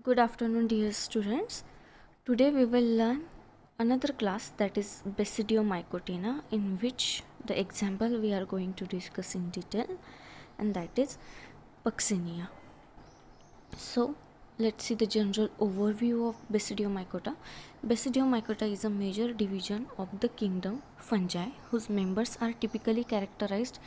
Good afternoon, dear students. Today we will learn another class, that is Basidiomycotina, in which the example we are going to discuss in detail, and that is Puccinia. So let's see the general overview of Basidiomycota. Basidiomycota is a major division of the kingdom fungi whose members are typically characterized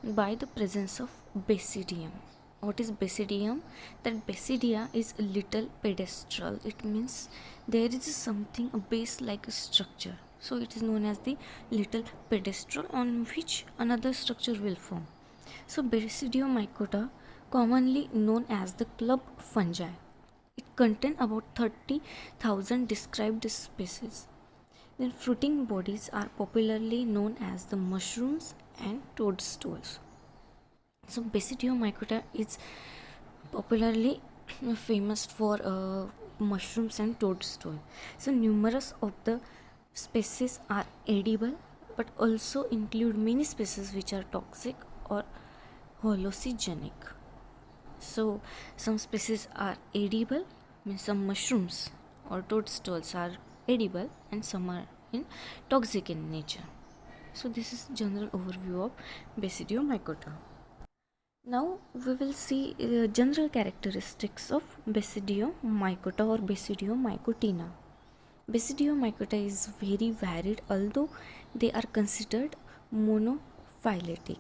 by the presence of basidium. What is basidium? That basidia is a little pedestral. It means there is something, a base like a structure. So it is known as the little pedestal on which another structure will form. So Basidiomycota, commonly known as the club fungi, it contains about 30,000 described species. Then fruiting bodies are popularly known as the mushrooms and toadstools. So Basidiomycota is popularly famous for mushrooms and toadstool. So numerous of the species are edible, but also include many species which are toxic or hallucinogenic. So some species are edible, means some mushrooms or toadstools are edible, and some are toxic in nature. So this is general overview of Basidiomycota. Now we will see general characteristics of Basidiomycota or Basidiomycotina. Basidiomycota is very varied, although they are considered monophyletic.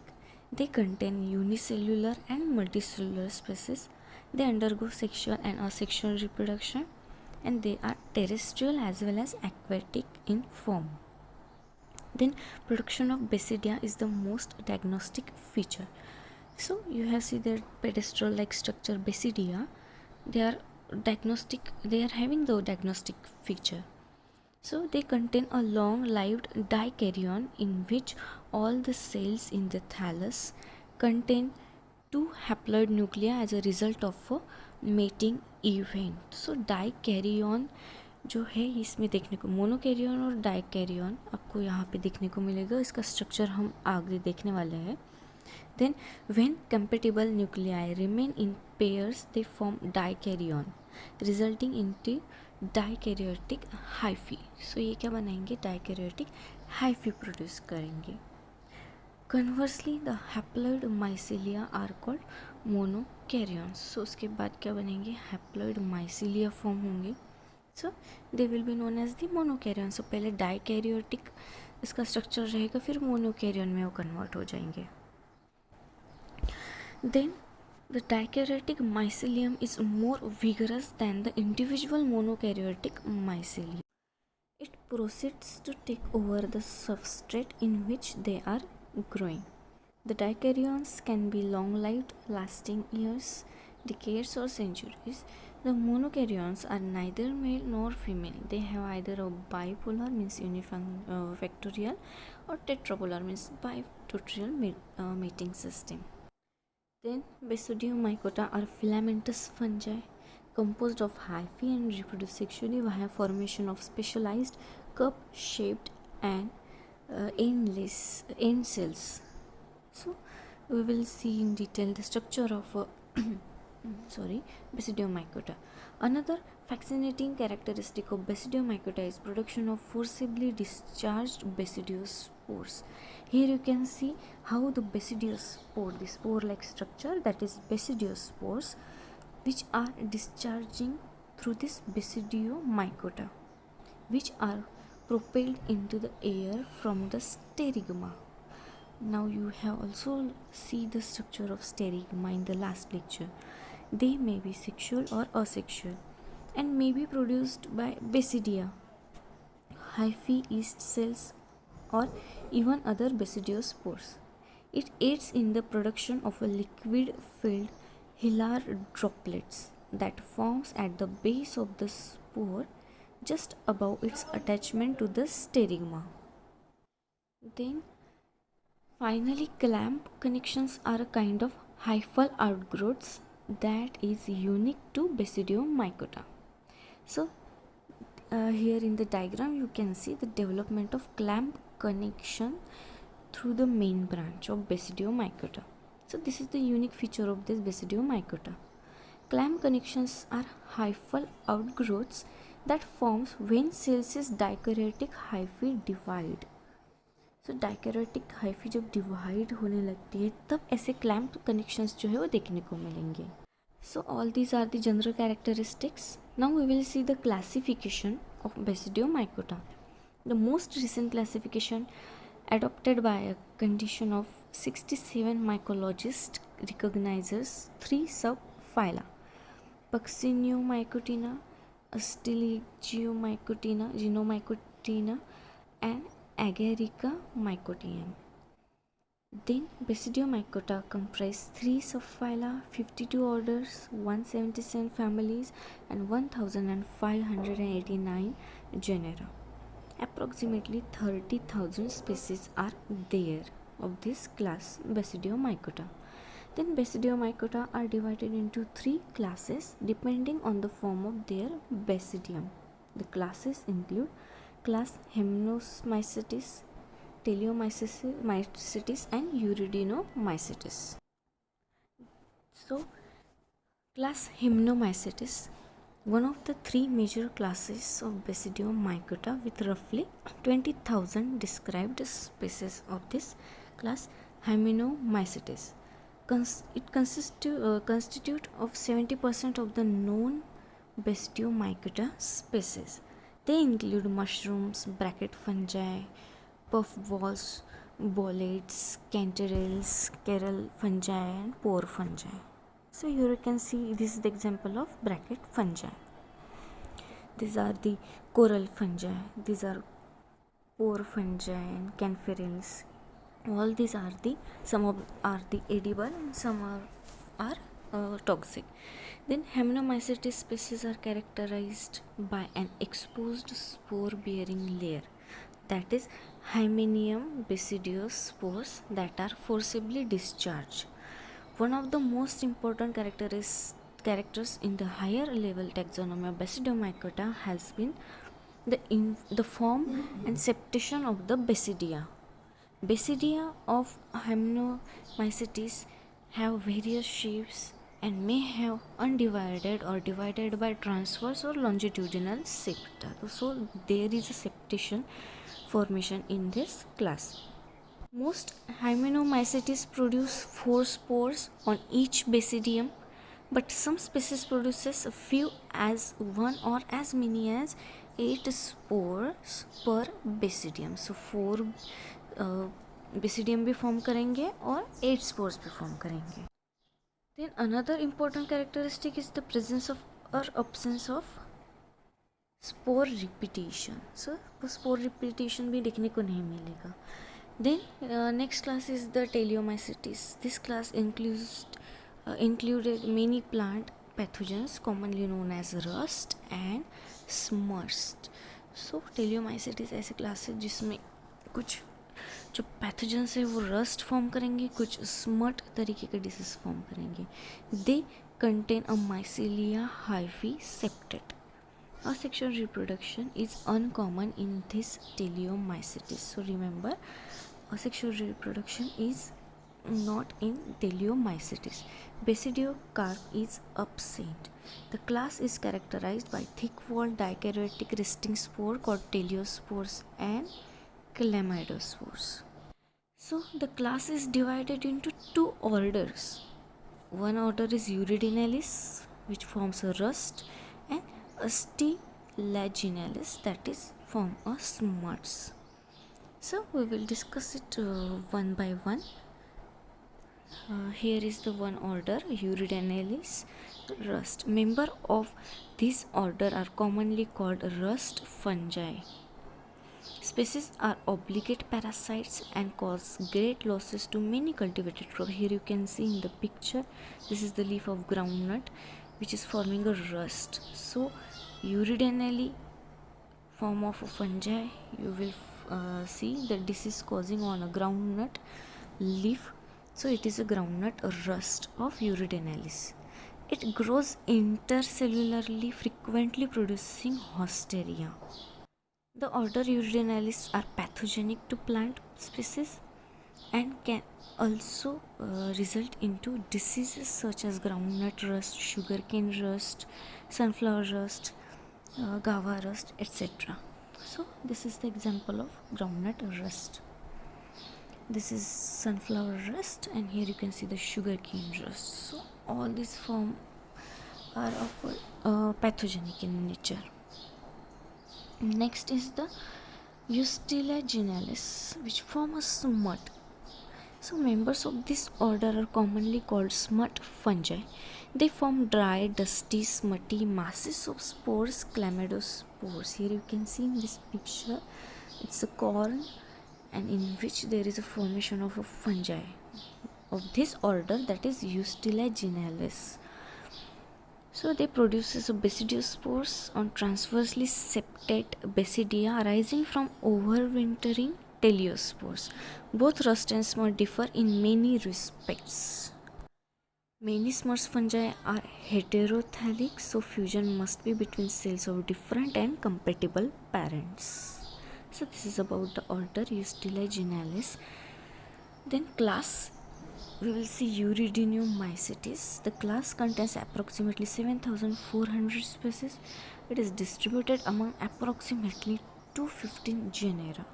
They contain unicellular and multicellular species. They undergo sexual and asexual reproduction, and they are terrestrial as well as aquatic in form. Then production of basidia is the most diagnostic feature. So you have seen their pedestal like structure basidia. They are having the diagnostic feature. So they contain a long-lived dikaryon in which all the cells in the thallus contain two haploid nuclei as a result of a mating event. So dikaryon जो है इसमें देखने को, मोनोकैरियन और dikaryon आपको यहाँ पे देखने को मिलेगा. इसका स्ट्रक्चर हम आगे देखने वाले हैं. Then when compatible nuclei remain in pairs, they form dikaryon, resulting into dikaryotic hyphae. So ये क्या बनाएंगे? dikaryotic hyphae प्रोड्यूस करेंगे. Conversely, the haploid mycelia are called monokaryons. So उसके बाद क्या बनेंगे? haploid mycelia फॉर्म होंगे. So they will be known as the monokaryon. So पहले dikaryotic इसका स्ट्रक्चर रहेगा, फिर मोनोकैरियन में वो कन्वर्ट हो जाएंगे. Then the dikaryotic mycelium is more vigorous than the individual monokaryotic mycelium. It proceeds to take over the substrate in which they are growing. The dikaryons can be long-lived, lasting years, decades or centuries. The monokaryons are neither male nor female. They have either a bipolar, means unifactorial, or tetrapolar, means bifactorial mating system. Then Basidiomycota are filamentous fungi composed of hyphae and reproduce sexually via formation of specialized cup-shaped and end cells. So we will see in detail the structure of Basidiomycota. Another fascinating characteristic of Basidiomycota is production of forcibly discharged Basidiospores. Here you can see how the Basidiospore, the spore-like structure, that is Basidiospores, which are discharging through this Basidiomycota, which are propelled into the air from the sterigma. Now you have also seen the structure of sterigma in the last lecture. They may be sexual or asexual and may be produced by basidia, hyphae, yeast cells, or even other basidiospores. It aids in the production of a liquid-filled hilar droplets that forms at the base of the spore just above its attachment to the sterigma. Then finally, clamp connections are a kind of hyphal outgrowths that is unique to Basidiomycota. So here in the diagram you can see the development of clamp connection through the main branch of Basidiomycota. So this is the unique feature of this Basidiomycota. Clamp connections are hyphal outgrowths that forms when cells is dikaryotic hyphae divide. So dikaryotic hyphae जब divide होने लगती है तब ऐसे clamp connections जो है वो देखने को मिलेंगे. So all these are the general characteristics. Now we will see the classification of Basidiomycota. The most recent classification adopted by a condition of 67 mycologists recognizes 3 subphyla: Puccinia, Genomycotina, and Agarica mycotium. Then Basidiomycota comprise 3 subphyla, 52 orders, 177 families, and 1589 genera. Approximately 30,000 species are there of this class Basidiomycota. Then Basidiomycota are divided into 3 classes depending on the form of their basidium. The classes include class Hymenomycetes, Teleomycitis, and Uridiomycetes. So, class Hymenomycetes, one of the 3 major classes of Basidiomycota with roughly 20,000 described species of this class Hymenomycetes. It constitute of 70% of the known Basidiomycota species. They include mushrooms, bracket fungi, puffballs, bolets, canterelles, carol fungi, and pore fungi. So here you can see this is the example of bracket fungi. These are the coral fungi, these are pore fungi and canferels. All these are some are the edible and some are toxic. Then Hymenomycetes species are characterized by an exposed spore bearing layer, that is Hymeneum Basidiospores, that are forcibly discharged. One of the most important characters in the higher level taxonomy of Basidiomycota has been the form and septation of the basidia. Basidia of Hymenomycetes have various shapes and may have undivided or divided by transverse or longitudinal septa. So there is a septation formation in this class. Most Hymenomycetes produce 4 spores on each basidium, but some species produces a few, as one or as many as 8 spores per basidium. So 4 basidium भी form करेंगे और 8 spores भी form करेंगे. Then another important characteristic is the presence of or absence of spore repetition. So spore repetition भी देखने को नहीं मिलेगा. Then next class is the Teleomycitis. This class included many plant pathogens commonly known as rust and smut. So Teleomycitis ऐसे class है जिसमें कुछ जो पैथोजेंस है वो रस्ट फॉर्म करेंगे, कुछ स्मट तरीके के डिसीज फॉर्म करेंगे. They contain a mycelia hyphae septate. Asexual reproduction is uncommon in this Teleomycetes. So remember, asexual reproduction is not in Teleomycetes. Basidiocarp is absent. The class is characterized by thick-walled dikaryotic resting spore called Teleospores and Chlamydospores. So the class is divided into 2 orders. One order is Uridialis, which forms a rust, and Astilaginalis, that is form a smuts. So we will discuss it one by one. Here is the one order, Uridialis, rust. Member of this order are commonly called rust fungi. Species are obligate parasites and cause great losses to many cultivated crops. Here you can see in the picture, this is the leaf of groundnut which is forming a rust. So Uridianally form of a fungi, you will see that this is causing on a groundnut leaf. So it is a groundnut rust of Uridianalis. It grows intercellularly, frequently producing hosteria. The order Uridianalis are pathogenic to plant species. and can also result into diseases such as groundnut rust, sugarcane rust, sunflower rust, gava rust, etc. So this is the example of groundnut rust. This is sunflower rust, and here you can see the sugarcane rust. So all these forms are of pathogenic in nature. Next is the Ustiliginalis, which form a smut. So members of this order are commonly called smut fungi. They form dry, dusty, smutty masses of spores, chlamydospores. Here you can see in this picture, it's a corn, and in which there is a formation of a fungi of this order, that is Ustiliginalis. So they produces a Basidiospores on transversely septate basidia arising from overwintering Teleospores. Both rust and smut differ in many respects. Many smut fungi are heterothallic, so fusion must be between cells of different and compatible parents. So this is about the order Ustiliginalis. Then class, we will see Uridiomycitis. The class contains approximately 7,400 species. It is distributed among approximately 215 genera,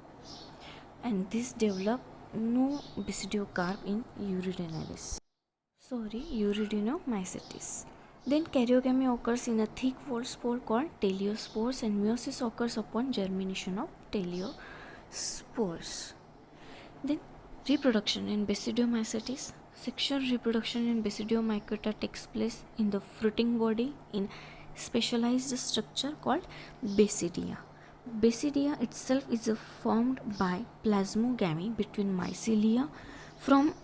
and this develop no basidiocarp in Uridiomycitis. Then karyogamy occurs in a thick walled spore called teleospores, and meiosis occurs upon germination of teleospores. Then reproduction in Basidiomycitis. Sexual reproduction in Basidiomycota takes place in the fruiting body in specialized structure called basidia. Basidia itself is formed by plasmogamy between mycelia from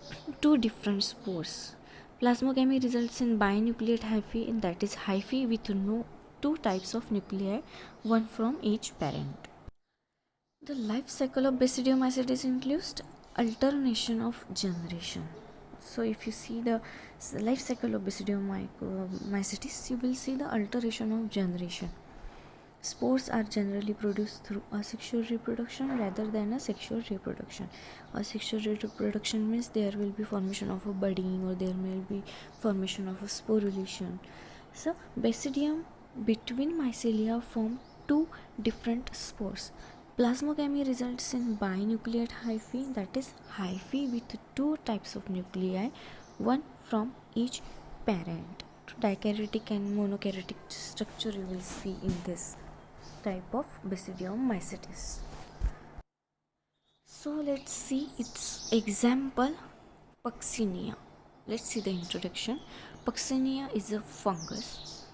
two different spores. Plasmogamy results in binucleate hyphae, and that is hyphae with no two types of nuclei, one from each parent. The life cycle of Basidiomycitis includes alternation of generation. So if you see the life cycle of Basidiomycitis, you will see the alteration of generation. Spores are generally produced through asexual reproduction rather than a sexual reproduction. Asexual reproduction means there will be formation of a budding, or there may be formation of a sporulation. So Basidium between mycelia form two different spores. Plasmogamy results in binucleate hyphae, that is hyphae with two types of nuclei, one from each parent. Dikaryotic and monokaryotic structure you will see in this type of Basidiomycitis. So let's see its example, Puccinia. Let's see the introduction. Puccinia is a fungus.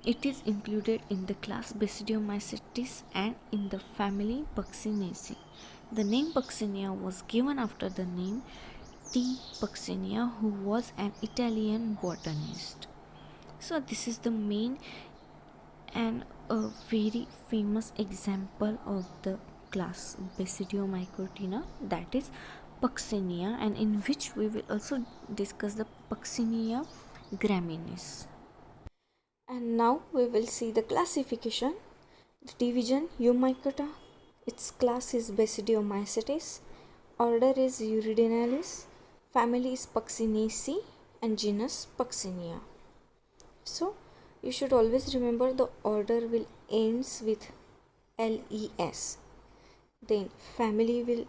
It is included in the class Basidiomycetes and in the family Pucciniaceae. The name Puccinia was given after the name T. Puccinia, who was an Italian botanist. So this is the main and a very famous example of the class Basidiomycotina, that is Puccinia, and in which we will also discuss the Puccinia graminis. And now we will see the classification. The division Eumycota. Its class is Basidiomycetes. Order is Uridialis. Family is Pucciniaceae and genus Puccinia. So you should always remember the order will ends with LES. Then family will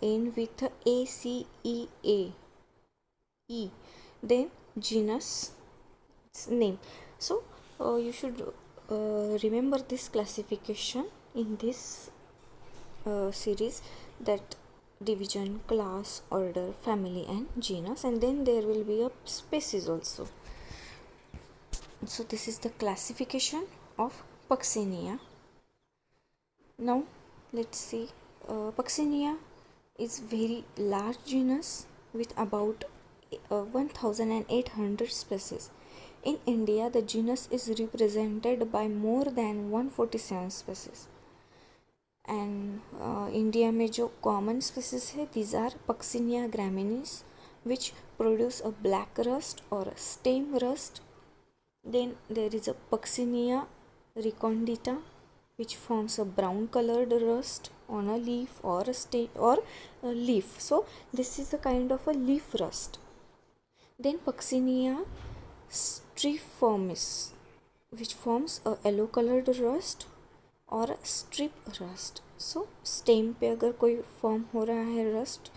end with ACEA. Then genus name. So you should remember this classification in this series, that division, class, order, family and genus, and then there will be a species also. So this is the classification of Puccinia. Now let's see, Puccinia is very large genus with about 1800 species. In India, the genus is represented by more than 147 species. And India में जो common species है, these are Puccinia graminis, which produce a black rust or a stem rust. Then there is a Puccinia recondita, which forms a brown colored rust on a leaf or a stem or a leaf. So this is a kind of a leaf rust. Then Puccinia striformis, which forms a yellow colored rust और strip rust. सो stem पे अगर कोई form हो रहा है rust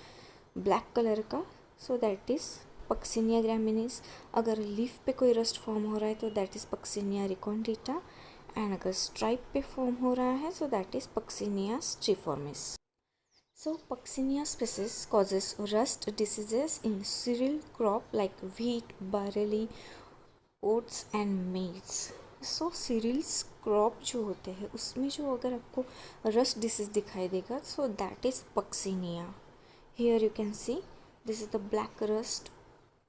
black colour का, सो that is Puccinia ग्रामिनीस. अगर leaf पे कोई रस्ट फॉर्म हो रहा है तो that is Puccinia recondita. And अगर स्ट्राइप पे फॉर्म हो रहा है so that is Puccinia striiformis. So Puccinia species causes rust diseases in cereal crop like wheat, barley, oats and maize. So cereals crop जो होते हैं उसमें जो अगर आपको रस्ट डिसीज दिखाई देगा so that is Puccinia. Here you can see this is the black rust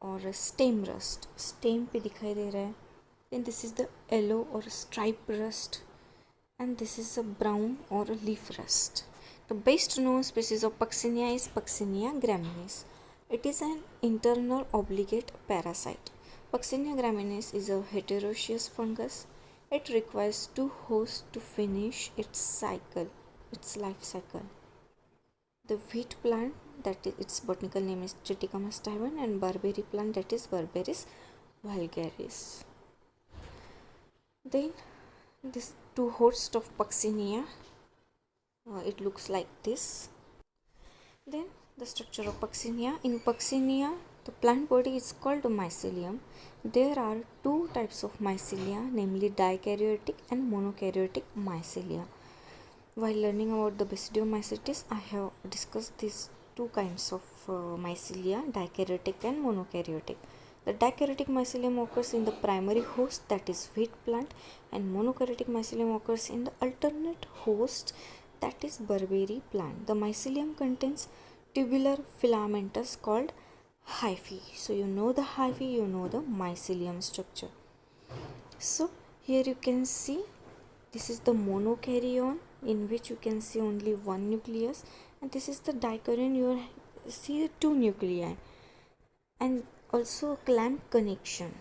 और स्टेम रस्ट, स्टेम पे दिखाई दे रहा है. Then this is the yellow और stripe rust and this is a brown और leaf rust. The best known species of Puccinia is Puccinia graminis. It is an internal obligate parasite. Puccinia graminis is a heteroecious fungus. It requires two hosts to finish its life cycle. The wheat plant, that is its botanical name is Triticum stivum, and barberry plant, that is Berberis vulgaris. Then this two hosts of Puccinia, it looks like this. Then the structure of Puccinia. In Puccinia, the plant body is called mycelium. There are two types of mycelia, namely dikaryotic and monokaryotic mycelia. While learning about the Basidiomycitis, I have discussed these two kinds of mycelia, dikaryotic and monokaryotic. The dikaryotic mycelium occurs in the primary host, that is wheat plant, and monokaryotic mycelium occurs in the alternate host, that is barberry plant. The mycelium contains tubular filamentous called hyphae. So you know the hyphae, you know the mycelium structure. So here you can see this is the monokaryon, in which you can see only one nucleus, and this is the dikaryon, you see the two nuclei and also a clamp connection,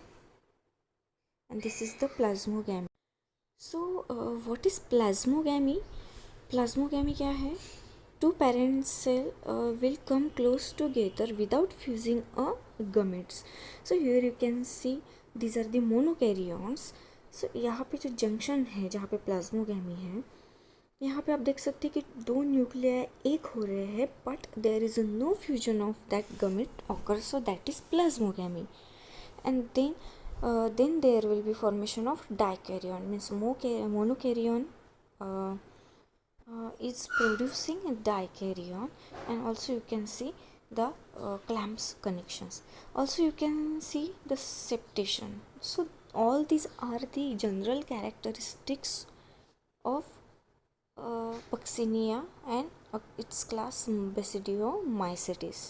and this is the plasmogamy. So what is plasmogamy? Plasmogamy क्या है? Two parent cell will come close together without fusing a gametes. So here you can see these are the monokaryons. So यहाँ पे जो junction है जहाँ पे plasmogamy है, यहाँ पे आप देख सकते हैं कि दो न्यूक्लियाई एक हो रहे हैं, but there is no fusion of that gamete occur, so that is plasmogamy. And then there will be formation of dikaryon, means monokaryon is producing a dikaryon, and also you can see the clamps connections. Also you can see the septation. So all these are the general characteristics of Puccinia and its class Basidiomycitis.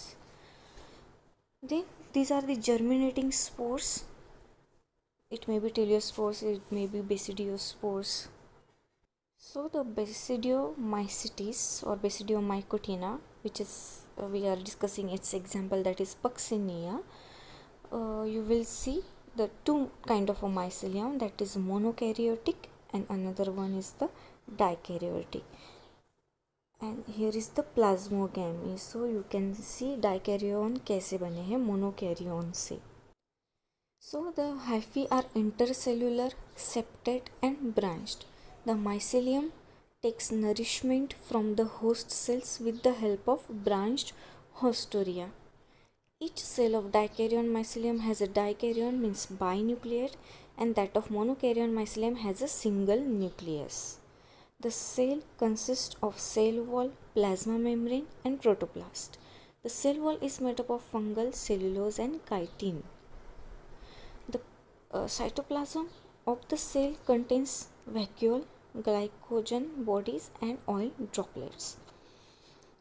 Then these are the germinating spores. It may be Teleospores, it may be Basidiospores. So the Basidiomycitis or Basidiomycotina, which is we are discussing its example, that is Puccinia. You will see the two kind of a mycelium, that is monokaryotic and another one is the dikaryotic. And here is the plasmogamy. So you can see dikaryon कैसे बने हैं monokaryon से. So the hyphae are intercellular, septate and branched. The mycelium takes nourishment from the host cells with the help of branched hostoria. Each cell of dikaryon mycelium has a dikaryon, means binucleate, and that of monokaryon mycelium has a single nucleus. The cell consists of cell wall, plasma membrane and protoplast. The cell wall is made up of fungal, cellulose and chitin. The cytoplasm of the cell contains vacuole, glycogen bodies and oil droplets.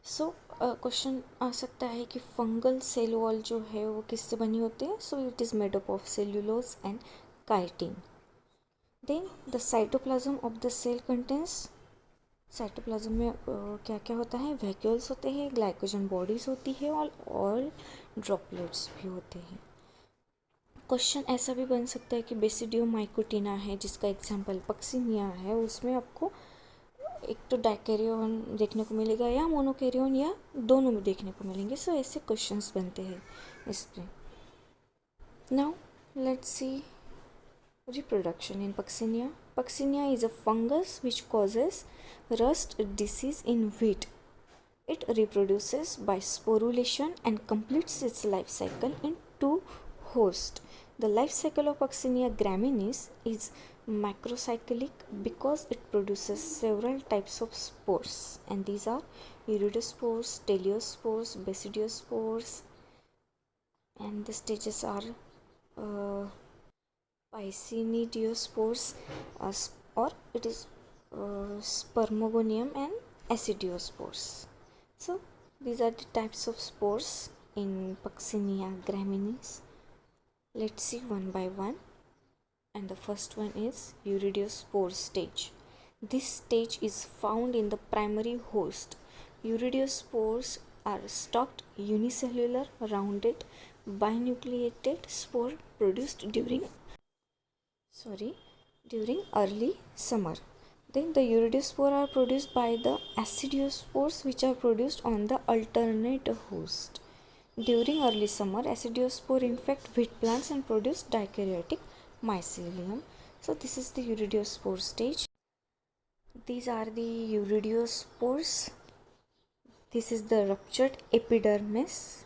So question आ सकता है कि fungal cell wall जो है वो किससे बनी होती है? So it is made up of cellulose and chitin. Then the cytoplasm of the cell contains, cytoplasm में क्या क्या होता है? वैक्यूल्स होते हैं, ग्लाइकोजन बॉडीज होती है और ऑयल ड्रॉपलेट्स भी होते हैं. क्वेश्चन ऐसा भी बन सकता है कि बेसिडियोमाइकोटिना है जिसका एग्जाम्पल पक्सिनिया है, उसमें आपको एक तो डाइकैरियन देखने को मिलेगा या मोनोकैरियन या दोनों में देखने को मिलेंगे. सो ऐसे क्वेश्चंस बनते हैं इस पे. Now let's see reproduction in Puccinia. Puccinia is a fungus which causes rust disease in wheat. It reproduces by sporulation and completes its life cycle in two hosts. The life cycle of Puccinia graminis is macrocyclic because it produces several types of spores, and these are Uridispores, Teleospores, Basidiospores, and the stages are Basidiospores, or it is Spermogonium and Acidiospores. So these are the types of spores in Puccinia graminis. Let's see one by one. And the first one is Uridiospore stage. This stage is found in the primary host. Uridiospores are stalked unicellular rounded binucleated spore produced during early summer. Then the Uridispore are produced by the Acidiospores, which are produced on the alternate host. During early summer, Acidiospore infect wheat plants and produce dikaryotic mycelium. So this is the Uridiospore stage. These are the Uridiospores. This is the ruptured epidermis,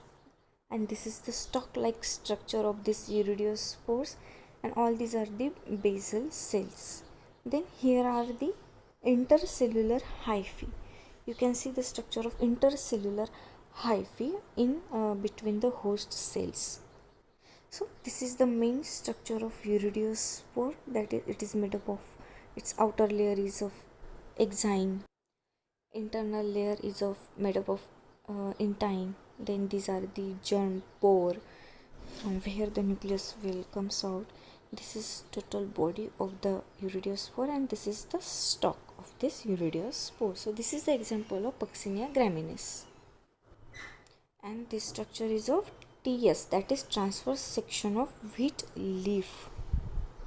and this is the stalk-like structure of this Uridiospores, and all these are the basal cells. Then here are the intercellular hyphae. You can see the structure of intercellular hyphae in between the host cells. So this is the main structure of Uridiospore, that is, it is made up of, its outer layer is of exine, internal layer is made up of intine. Then these are the germ pore from where the nucleus will comes out. This is total body of the Uridiospore, and this is the stalk of this Uridiospore. So this is the example of Puccinia graminis, and this structure is of TS, that is transverse section of wheat leaf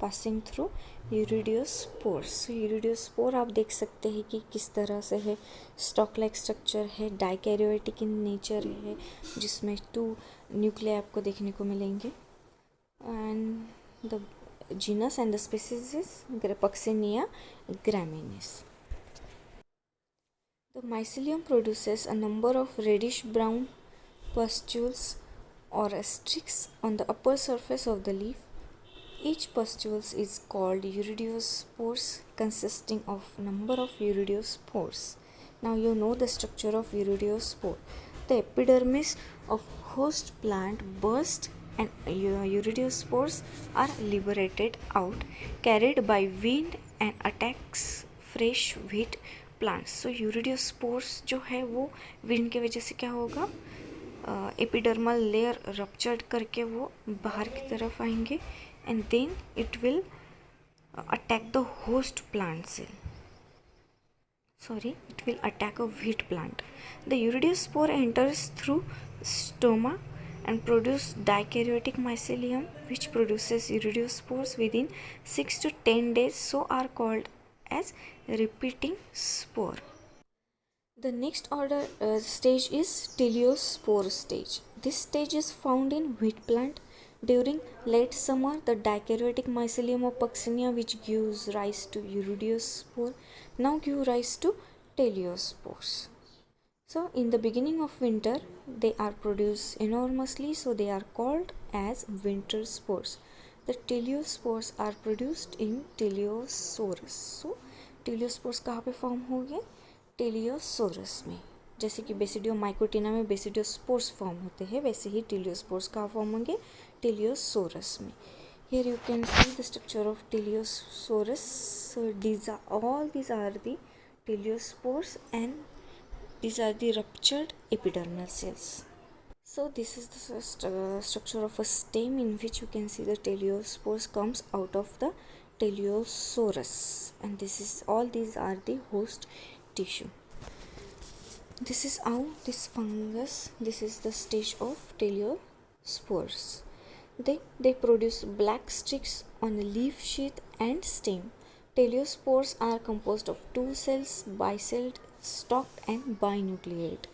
passing through Uridiospores. So Uridiospore आप देख सकते हैं कि किस तरह से है, stock like structure है, डाइकैरियोटिक इन नेचर है, जिसमें 2 न्यूक्लियाई आपको देखने को मिलेंगे. And the genus and the species is Puccinia graminis. The mycelium produces a number of reddish brown pustules or streaks on the upper surface of the leaf. Each pustule is called Uridiospores, consisting of number of Uridiospores. Now you know the structure of Uridiospore. The epidermis of host plant bursts and Uridiospores are liberated out, carried by wind and attacks fresh wheat plants. So Uridiospores जो है वो wind के वजह से क्या होगा, epidermal layer ruptured करके वो बाहर की तरफ आएंगे, and then it will attack the host plant cell. It will attack a wheat plant. The Uridiospore enters through stoma and produce dikaryotic mycelium, which produces Uridiospores within 6 to 10 days, so are called as repeating spore. The next order stage is Teleospore stage. This stage is found in wheat plant. During late summer, the dikaryotic mycelium of Puccinia, which gives rise to Uridiospore, now give rise to Teleospores. So in the beginning of winter, they are produced enormously, so they are called as winter spores. The Teleospores are produced in Teleosaurus. So Teleospores कहाँ पे form होंगे, टेलियोसोरस में. जैसे कि बेसिडियोमाइकोटिना में basidiospores form होते हैं, वैसे ही टेलियोस्पोर्स कहाँ फॉर्म होंगे, टेलियोसोरस में. Here you can see the structure of Teleosaurus. So these are the Teleospores, and these are the ruptured epidermal cells. So this is the structure of a stem in which you can see the Teleospores comes out of the Teleosaurus, and these are the host tissue. This is how this fungus, this is the stage of Teleospores. They produce black streaks on the leaf sheath and stem. Teleospores are composed of two cells, bicelled, stalked and binucleate.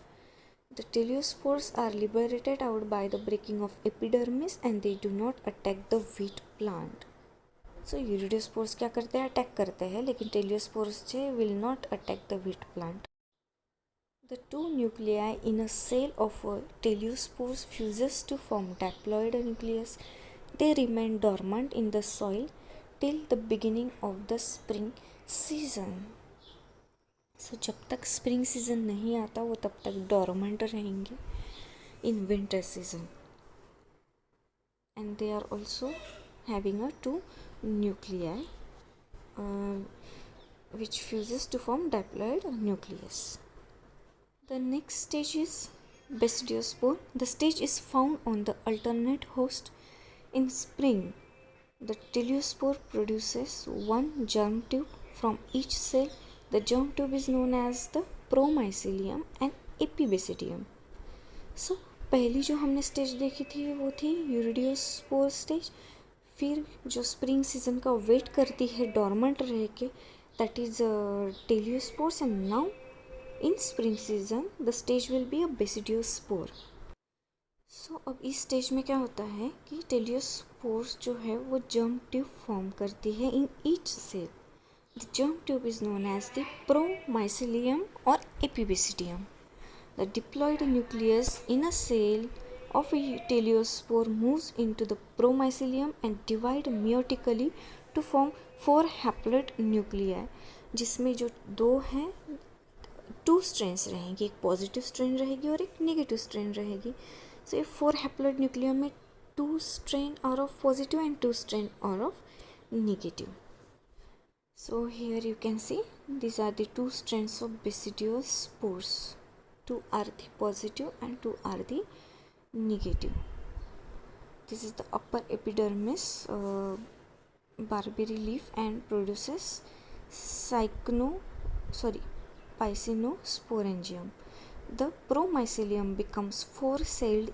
The teleospores are liberated out by the breaking of epidermis and they do not attack the wheat plant. So urediospores क्या करते हैं, attack करते हैं, लेकिन टेलियोस्पोर्स will not attack the wheat plant. The two nuclei in a cell of a teleospores fuses to form diploid nucleus. They remain dormant in the soil till the beginning of the spring season. So जब तक spring season नहीं आता वो तब तक dormant रहेंगे in winter season. And they are also having a two nuclei which fuses to form diploid nucleus. The next stage is Basidiospore. The stage is found on the alternate host. In spring, the teleospore produces one germ tube from each cell. The germ tube is known as the promycelium and epibasidium. So पहली जो हमने stage देखी थी वो थी urediospore stage. फिर जो spring season का वेट करती है डॉर्मेंट रह के, that is teliospores. And now in spring season the stage will be a basidiospore. So अब इस स्टेज में क्या होता है कि टेलियोस्पोर्स जो है वो जर्म ट्यूब फॉर्म करती है in each cell. The germ tube is known as the promycelium और epibasidium. The diploid nucleus in a cell of a teleospore moves into the promycelium and divide meiotically to form 4 haploid nuclei, जिसमें जो दो हैं 2 strains रहेंगी, एक positive strain रहेगी और एक नेगेटिव स्ट्रेन रहेगी. सो ये 4 haploid nuclei में 2 strain are of positive and 2 strain are of negative. So here you can see these are the 2 strains of Basidiospores. 2 are the positive and 2 are the negative. This is the upper epidermis barberry leaf and produces Piscinosporangium. The promycelium becomes 4-celled.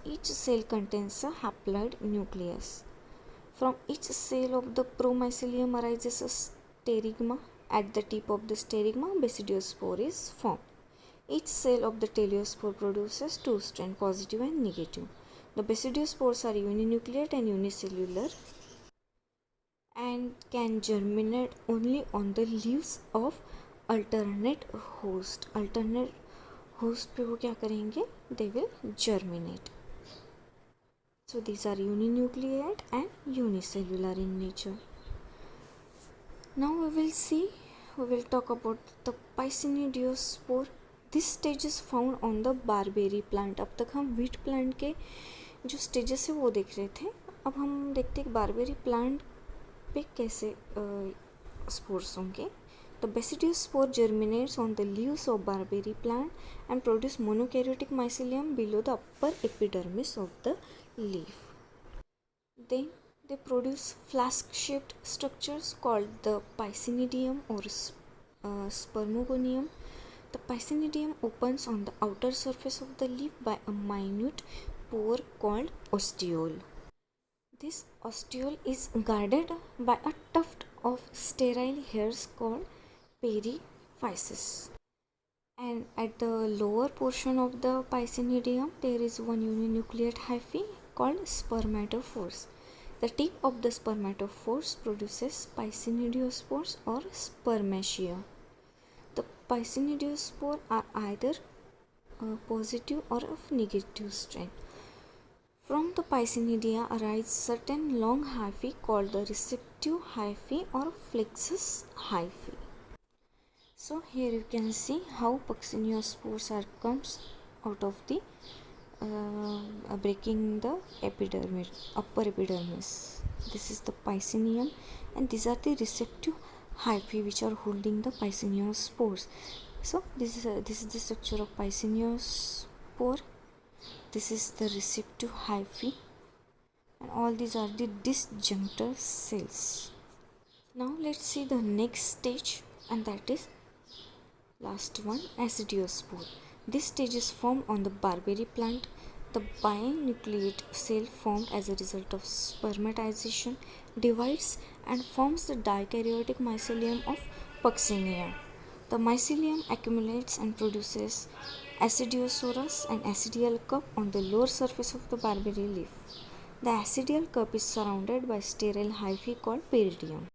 Each cell contains a haploid nucleus. From each cell of the promycelium arises a sterigma. At the tip of the sterigma, Basidiospore is formed. Each cell of the teleospore produces 2 strains, positive and negative. The Basidiospores are uninucleate and unicellular and can germinate only on the leaves of alternate host. Alternate host पे वो क्या करेंगे? They will germinate. So these are uninucleate and unicellular in nature. Now we will talk about the Basidiospore. This stage is found on the barberry plant. अब तक हम wheat plant के जो stages है वो देख रहे थे. अब हम देखते हैं बारबेरी प्लांट पे कैसे स्पोर्स होंगे. The basidiospore germinates on the leaves of barberry plant and produce monokaryotic mycelium below the upper epidermis of the leaf. Then they produce flask-shaped structures called the Piscidium or Spermogonium. The Piscidium opens on the outer surface of the leaf by a minute pore called ostiole. This ostiole is guarded by a tuft of sterile hairs called periphysis. And at the lower portion of the Piscidium, there is one uninucleate hyphae called spermatophores. The tip of the spermatophores produces Piscidiospores or spermatia. The Basidiospore are either positive or of negative strain. From the Piscidia arise certain long hyphae called the receptive hyphae or flexus hyphae. So here you can see how Basidiospores comes out of the breaking the epidermis, upper epidermis. This is the Piscidium and these are the receptive hyphae which are holding the Piscidiospores. So this is the structure of Piscidiospore. This is the receptive hyphae and all these are the disjunctor cells. Now let's see the next stage, and that is last one, Acidiospore. This stage is formed on the barberry plant. The binucleate cell formed as a result of spermatization divides and forms the dikaryotic mycelium of Puccinia. The mycelium accumulates and produces acidiosorus and acidial cup on the lower surface of the barberry leaf. The acidial cup is surrounded by sterile hyphae called peridium.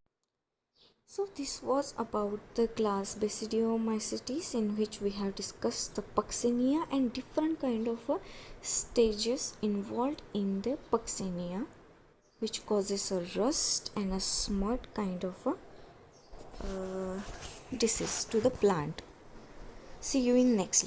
So this was about the class Basidiomycitis, in which we have discussed the Puccinia and different kind of stages involved in the Puccinia, which causes a rust and a smut kind of a disease to the plant. See you in next lecture.